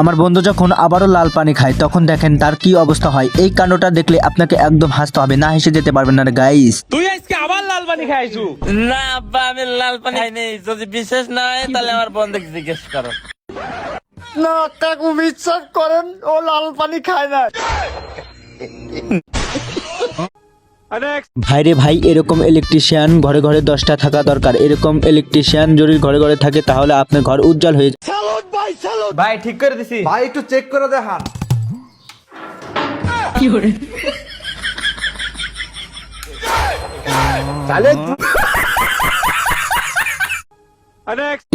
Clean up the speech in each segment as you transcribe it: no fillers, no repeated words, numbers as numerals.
আমার বন্ধু যখন আবারও লাল পানি খায় তখন দেখেন তার কি অবস্থা হয়। এই কাণ্ডটা দেখলে আপনাকে একদম হাসতে হবে, না হেসে যেতে পারবেন না গাইস। তুই আজকে আবার লাল পানি খাইছু? না আব্বা, আমি লাল পানি খাই নাই। যদি বিশ্বাস না হয় তাহলে আমার বন্ধুকে জিজ্ঞেস করো। না কাকু বিশ্বাস করেন, ও লাল পানি খায় না। ভাইরে ভাই, এরকম ইলেকট্রিশিয়ান ঘরে ঘরে 10টা থাকা দরকার। এরকম ইলেকট্রিশিয়ান যদি ঘরে ঘরে থাকে তাহলে আপনার ঘর উজ্জ্বল হয়ে যায়। ভাই ঠিক করে দিছি। ভাই একটু চেক করে দেখান।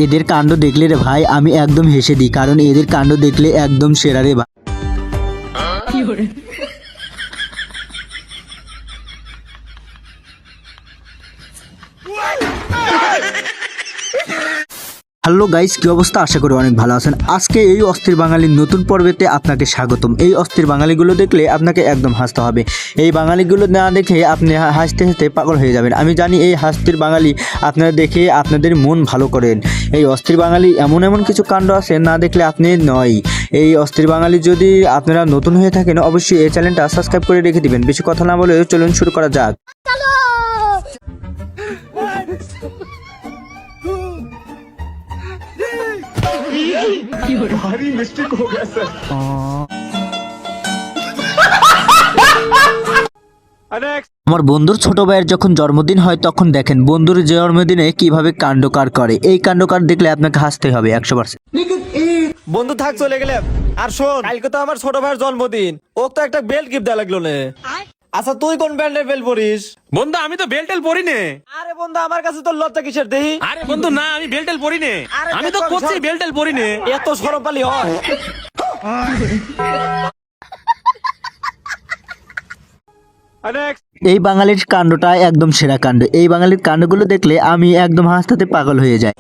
এদের কাণ্ড দেখলে রে ভাই আমি একদম হেসে দিই, কারণ এদের কাণ্ড দেখলে একদম সেরা রে ভাই। হ্যালো গাইস, কি অবস্থা? আশা করি অনেক ভালো আছেন। আজকে এই অস্থির বাঙালির নতুন পর্বেতে আপনাকে স্বাগতম। এই অস্থির বাঙালিগুলো দেখলে আপনাকে একদম হাসতে হবে। এই বাঙালিগুলো না দেখে আপনি হাসতে হাসতে পাগল হয়ে যাবেন। আমি জানি এই অস্থির বাঙালি আপনারা দেখে আপনাদের মন ভালো করেন। এই অস্থির বাঙালি এমন এমন কিছু কাণ্ড আছে না দেখলে আপনি নয়। এই অস্থির বাঙালি যদি আপনারা নতুন হয়ে থাকেন অবশ্যই এই চ্যানেলটা সাবস্ক্রাইব করে রেখে দিবেন। বেশি কথা না বলে চলুন শুরু করা যাক। भारी मिस्टेक हो गया सर। আমার বন্ধুর ছোট ভাইয়ের যখন জন্মদিন হয় তখন দেখেন বন্ধুর জন্মদিনে কিভাবে কাণ্ডকার করে। এই কাণ্ডকার দেখলে আপনাকে হাসতে হবে 100%। বন্ধু থাক, চলে গেলে। আর শোন, কালকে তো আমার ছোট ভাইয়ের জন্মদিন, ও তো একটা বেল্ট গিফট দেওয়া লাগলো নে। আচ্ছা তুই কোন ব্র্যান্ডের বেল্ট পরিস? বন্ধু আমি তো বেল্টেল পরি নে। আরে বন্ধু আমার কাছে তো লজ্জা কিসের দেহি? আরে বন্ধু না, আমি বেল্টেল পরি নে। আরে আমি তো দেখো, করছি সর। বেল্টেল পরি নে। এত সরম পালি হয়? এই বাঙালির কাণ্ডটা একদম সেরা কাণ্ড। এই বাঙালির কাণ্ডগুলো দেখলে আমি একদম হাসতে পাগল হয়ে যাই।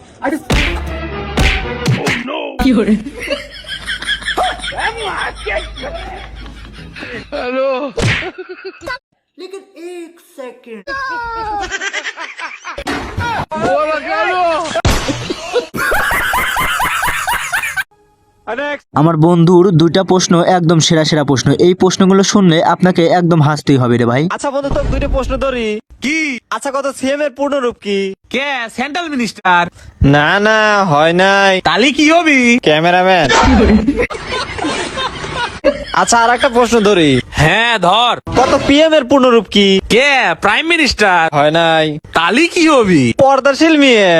আমার বন্ধুর দুইটা প্রশ্ন একদম সেরা সেরা প্রশ্ন। এই প্রশ্নগুলো শুনলে আপনাকে একদম হাসতেই হবে রে ভাই। আচ্ছা বন্ধু তোর দুইটা প্রশ্ন ধরি। কি? আচ্ছা কত সিএম এর পূর্ণ রূপ কি? কে? Central minister. না না হয় নাই, তালি কি হবি? ক্যামেরাম্যান। আচ্ছা আর একটা প্রশ্ন ধরি। হ্যাঁ ধর। কত পিএম এর পূর্ণ রূপ কি? কে? Prime minister. হয় নাই, তালি কি হবি? পর্দাশীল মেয়ে।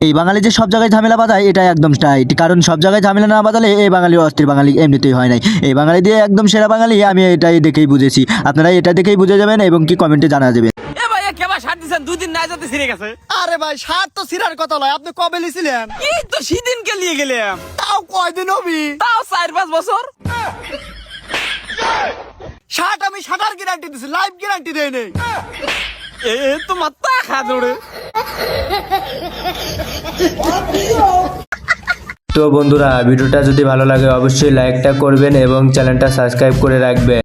এই বাঙালি যে সব জায়গায় ঝামেলা বাঁধায় এটা একদম টাইট, কারণ সব জায়গায় ঝামেলা না বাঁধালে এই বাঙালি অস্থির বাঙালি এমনিতেই হয় নাই। এই বাঙালি দিয়ে একদম সেরা বাঙালি আমি এটাই দেখেই বুঝেছি। আপনারা এটা দেখেই বুঝে যাবেন এবং কি কমেন্টে জানা যাবেন। এ ভাই কেবা শার্ট দিছেন, দুদিন না যেতে ছিঁড়ে গেছে। আরে ভাই শার্ট তো সিরার কথা লয়, আপনি কবে লিছিলেন? এই তো সেদিন কে নিয়ে গেলাম। তাও কয়দিন হবি? তাও 4-5 বছর। শার্ট আমি শাটার গ্যারান্টি দিছি, লাইফ গ্যারান্টি দেই নাই। এ তো মাথা খা দৌড়ে। তো বন্ধুরা ভিডিওটা যদি ভালো লাগে অবশ্যই লাইকটা করবেন এবং চ্যানেলটা সাবস্ক্রাইব করে রাখবেন।